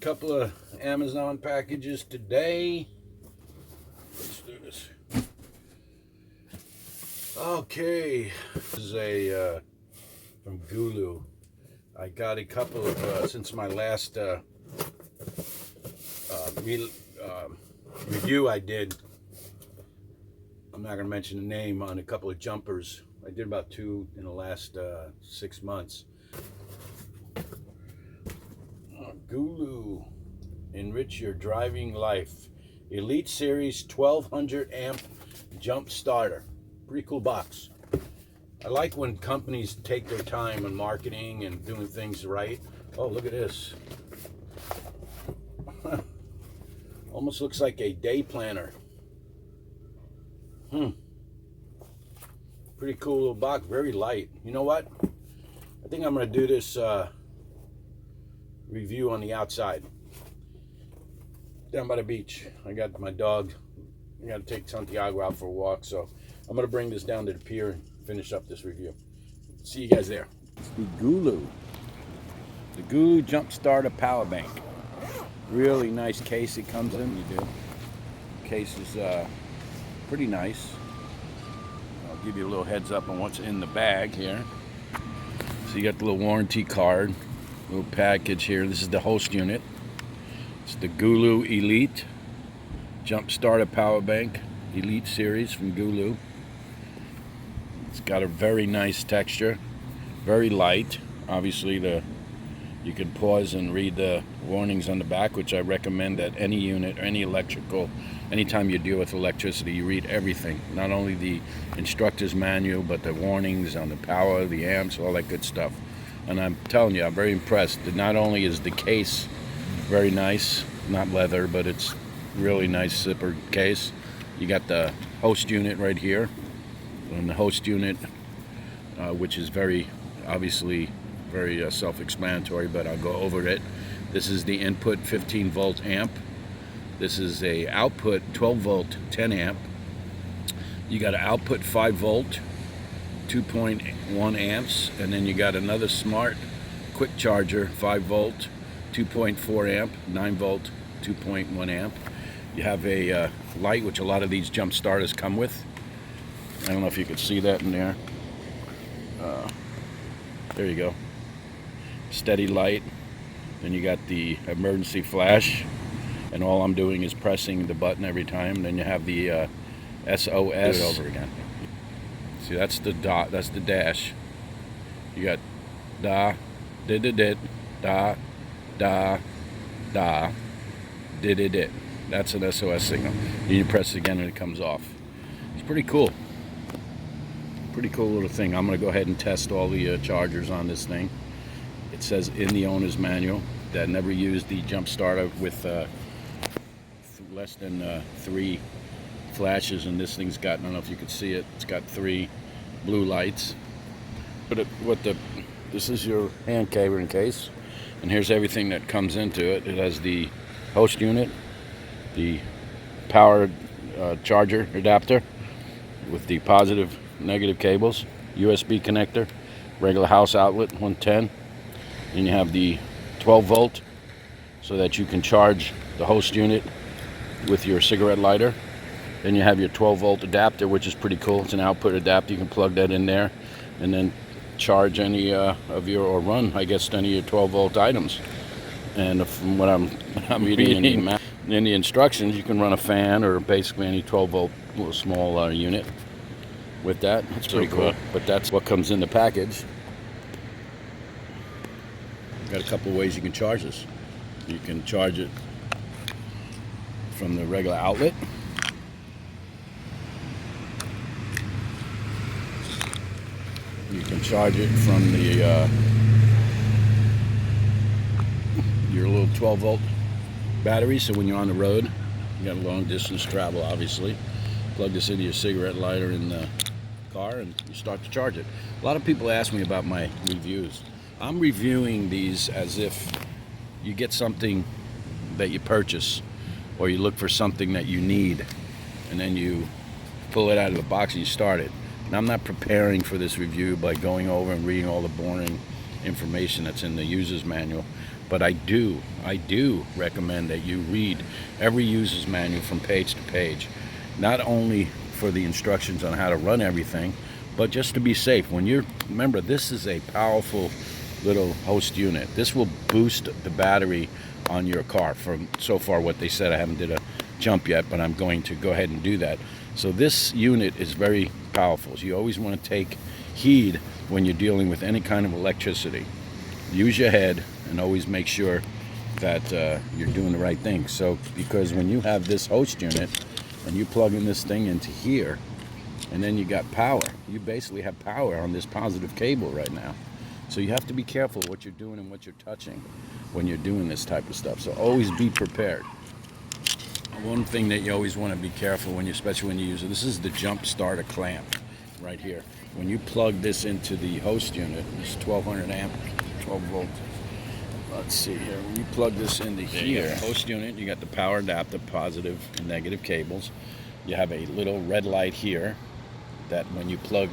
couple of Amazon packages today. Let's do this. Okay, this is a from GOOLOO. I got a couple of since my last review I did. I'm not going to mention the name on a couple of jumpers. I did about 2 in the last 6 months. GOOLOO, enrich your driving life. Elite Series 1200 amp jump starter. Pretty cool box. I like when companies take their time on marketing and doing things right. Oh, look at this. Almost looks like a day planner. Pretty cool little box, very light. You know what? I think I'm going to do this review on the outside. Down by the beach. I got my dog. I got to take Santiago out for a walk, so I'm going to bring this down to the pier and finish up this review. See you guys there. It's the GOOLOO. The GOOLOO Jump Starter Power Bank. Really nice case it comes in. You do. Case is pretty nice. I'll give you a little heads up on what's in the bag here. So you got the little warranty card, little package here. This is the host unit. It's the GOOLOO Elite Jump Starter Power Bank, Elite Series from GOOLOO. It's got a very nice texture, very light. Obviously, you can pause and read the warnings on the back, which I recommend that any unit or any electrical, anytime you deal with electricity, you read everything. Not only the instructor's manual, but the warnings on the power, the amps, all that good stuff. And I'm telling you, I'm very impressed that not only is the case very nice, not leather, but it's really nice zippered case. You got the host unit right here, and the host unit, which is very, obviously, very self-explanatory, but I'll go over it. This is the input 15 volt amp. This is a output 12 volt 10 amp. You got an output 5 volt 2.1 amps, and then you got another smart quick charger 5 volt 2.4 amp 9 volt 2.1 amp. You have a light, which a lot of these jump starters come with. I don't know if you could see that in there. There you go. Steady light. Then you got the emergency flash, and all I'm doing is pressing the button every time. Then you have the SOS. Do it over again. See, that's the dot. That's the dash. You got da, did, da, da, da, did. That's an SOS signal. You press it again and it comes off. It's pretty cool. Pretty cool little thing. I'm going to go ahead and test all the chargers on this thing. It says in the owner's manual that never use the jump starter with less than 3 flashes, and this thing's got, I don't know if you can see it, it's got 3 blue lights. But this is your hand carrying case, and here's everything that comes into it. It has the host unit, the power charger adapter with the positive negative cables, USB connector, regular house outlet 110. Then you have the 12 volt so that you can charge the host unit with your cigarette lighter. Then you have your 12 volt adapter, which is pretty cool. It's an output adapter. You can plug that in there and then charge any of your, or run, I guess, any of your 12 volt items. And from what I'm reading in the instructions, you can run a fan or basically any 12 volt little small unit with that. It's pretty cool. But that's what comes in the package. Got a couple of ways you can charge this. You can charge it from the regular outlet. You can charge it from the your little 12 volt battery, so when you're on the road, you got a long distance travel, obviously. Plug this into your cigarette lighter in the car and you start to charge it. A lot of people ask me about my reviews. I'm reviewing these as if you get something that you purchase, or you look for something that you need, and then you pull it out of the box and you start it. And I'm not preparing for this review by going over and reading all the boring information that's in the user's manual. But I do recommend that you read every user's manual from page to page, not only for the instructions on how to run everything, but just to be safe. Remember, this is a powerful little host unit. This will boost the battery on your car. From so far what they said, I haven't did a jump yet, but I'm going to go ahead and do that. So this unit is very powerful. So you always want to take heed when you're dealing with any kind of electricity. Use your head and always make sure that you're doing the right thing. So because when you have this host unit and you plug in this thing into here, and then you got power, you basically have power on this positive cable right now. So you have to be careful what you're doing and what you're touching when you're doing this type of stuff. So always be prepared. One thing that you always want to be careful when especially when you use it, this is the jump starter clamp right here. When you plug this into the host unit, this 1200 amp, 12 volt. Let's see here. When you plug this into here, host unit, you got the power adapter, positive and negative cables. You have a little red light here that when you plug,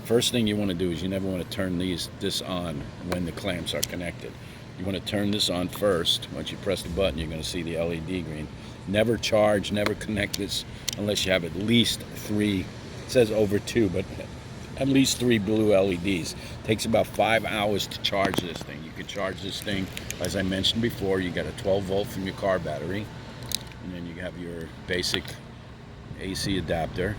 first thing you want to do is you never want to turn this on when the clamps are connected. You want to turn this on first. Once you press the button, you're going to see the LED green. Never charge, never connect this unless you have at least 3, it says over 2, but at least 3 blue LEDs. It takes about 5 hours to charge this thing. You can charge this thing, as I mentioned before, you got a 12 volt from your car battery, and then you have your basic AC adapter,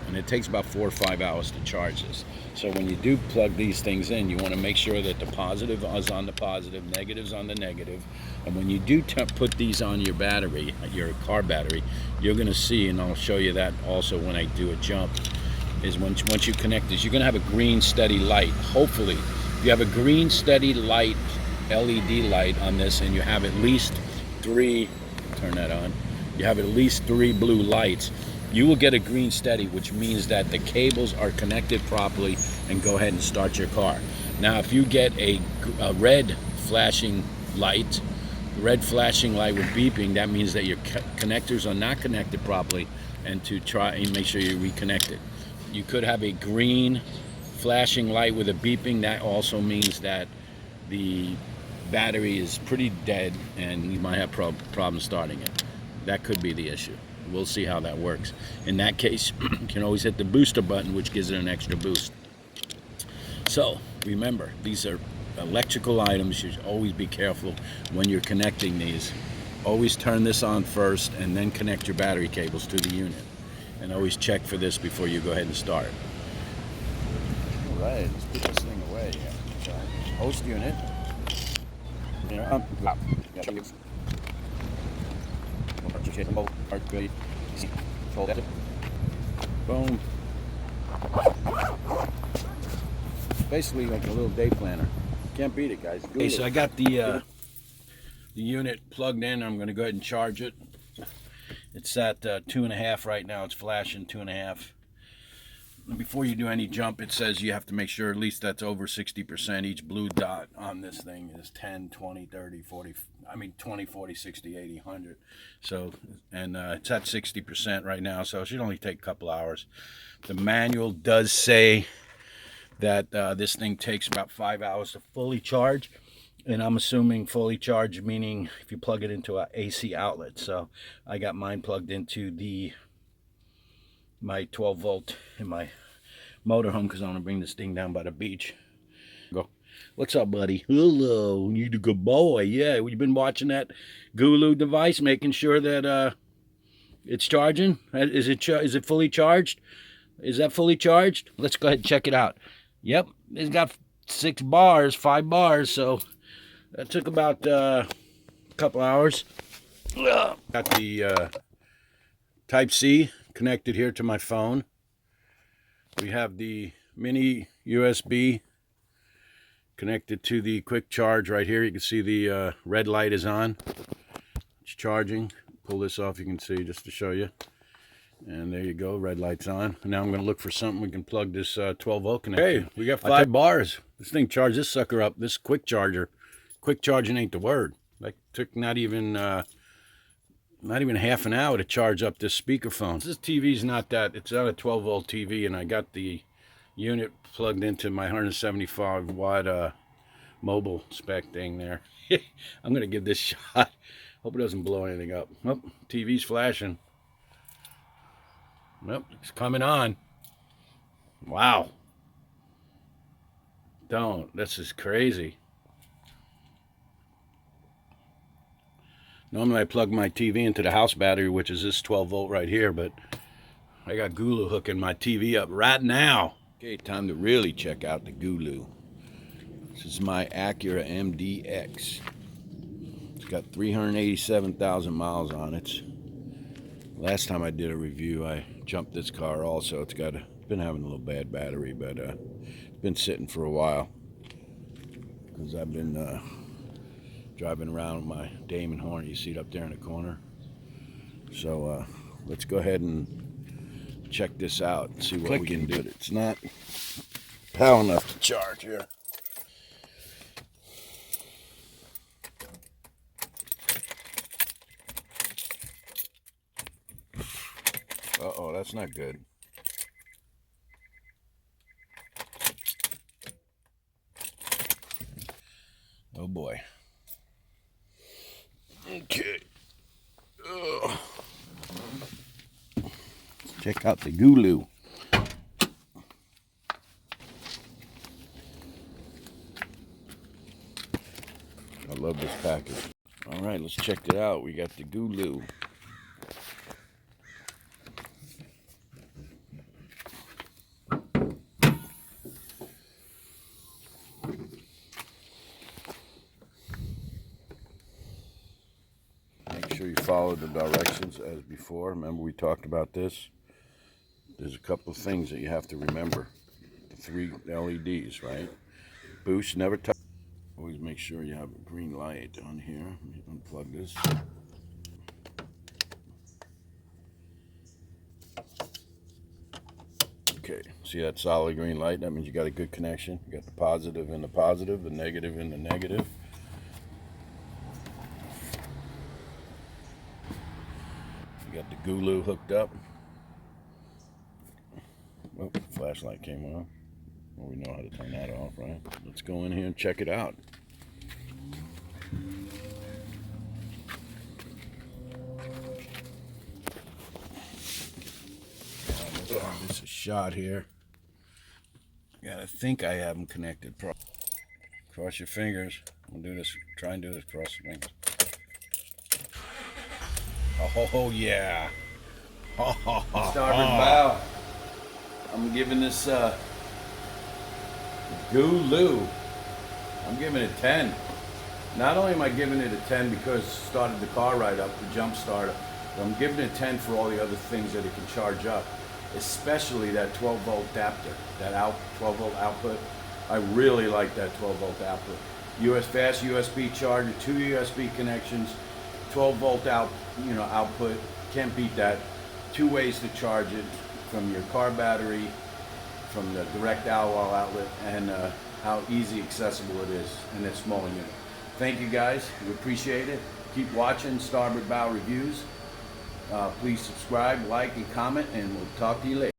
and it takes about 4 or 5 hours to charge this. So when you do plug these things in, you want to make sure that the positive is on the positive, negative's on the negative. And when you do put these on your battery, your car battery, you're going to see, and I'll show you that also when I do a jump, is once you connect this, you're going to have a green steady light. Hopefully, if you have a green steady light, LED light on this, and you have at least 3, turn that on, you have at least 3 blue lights, you will get a green steady, which means that the cables are connected properly, and go ahead and start your car. Now, if you get a red flashing light with beeping, that means that your connectors are not connected properly, and to try and make sure you reconnect it. You could have a green flashing light with a beeping. That also means that the battery is pretty dead and you might have problems starting it. That could be the issue. We'll see how that works. In that case, you can always hit the booster button, which gives it an extra boost. So remember, these are electrical items. You should always be careful when you're connecting these. Always turn this on first and then connect your battery cables to the unit. And always check for this before you go ahead and start. All right, let's put this thing away here. Host unit. Boom. Basically like a little day planner. Can't beat it, guys. Okay, so I got the unit plugged in. I'm going to go ahead and charge it. It's at 2.5 right now. It's flashing 2.5. Before you do any jump, it says you have to make sure at least that's over 60%. Each blue dot on this thing is 10, 20, 30, 40, 20, 40, 60, 80, 100. So, and it's at 60% right now, so it should only take a couple hours. The manual does say that this thing takes about 5 hours to fully charge. And I'm assuming fully charged, meaning if you plug it into an AC outlet. So I got mine plugged into my 12 volt in my motorhome because I want to bring this thing down by the beach. Go. What's up, buddy? Hello. You a good boy. Yeah, we've been watching that GOOLOO device, making sure that it's charging. Is it fully charged? Is that fully charged? Let's go ahead and check it out. Yep, it's got 5 bars, so that took about a couple hours. Got the Type-C connected here to my phone. We have the mini USB connected to the quick charge right here. You can see the red light is on. It's charging. Pull this off, you can see, just to show you. And there you go, red light's on. Now I'm going to look for something we can plug this 12 volt connector. Hey, we got 5 bars. This thing charged this sucker up. This quick charger. Quick charging ain't the word. Like, took not even half an hour to charge up this speakerphone. This TV's not that. It's not a 12 volt TV, and I got the unit plugged into my 175 watt mobile spec thing there. I'm gonna give this a shot. Hope it doesn't blow anything up. Oh, TV's flashing. Nope, it's coming on. Wow. This is crazy. Normally I plug my TV into the house battery, which is this 12 volt right here, but I got GOOLOO hooking my TV up right now. Okay, time to really check out the GOOLOO. This is my Acura MDX. It's got 387,000 miles on it. Last time I did a review, I jumped this car also. It's been having a little bad battery, but it's been sitting for a while because I've been driving around with my Damon Horn. You see it up there in the corner. So let's go ahead and check this out and see what we can do. It's not power enough to charge here. Uh-oh, that's not good. Oh boy. Okay. Let's check out the GOOLOO. I love this package. All right, let's check it out. We got the GOOLOO. Make sure you follow the directions as before. Remember we talked about this. There's a couple of things that you have to remember. The 3 LEDs, right? Boost, never touch. Always make sure you have a green light on here. Let me unplug this. Okay, see that solid green light? That means you got a good connection. You got the positive and the positive, the negative and the negative. You got the GOOLOO hooked up. Oh, flashlight came on. Well, we know how to turn that off, right? Let's go in here and check it out. Let's give this a shot here. I think I have them connected. Cross your fingers. We'll do this. Try and do this. Cross your fingers. Oh yeah. Starboard bow. I'm giving this GOOLOO. I'm giving it 10. Not only am I giving it a 10 because it started the car right up, the jump starter, but I'm giving it a 10 for all the other things that it can charge up, especially that 12 volt adapter, that 12 volt output. I really like that 12 volt output. Fast USB charger, 2 USB connections, 12 volt output. Can't beat that. 2 ways to charge it, from your car battery, from the direct wall outlet, and how easy accessible it is in that small unit. Thank you guys, we appreciate it. Keep watching Starboard Bow Reviews. Please subscribe, like, and comment, and we'll talk to you later.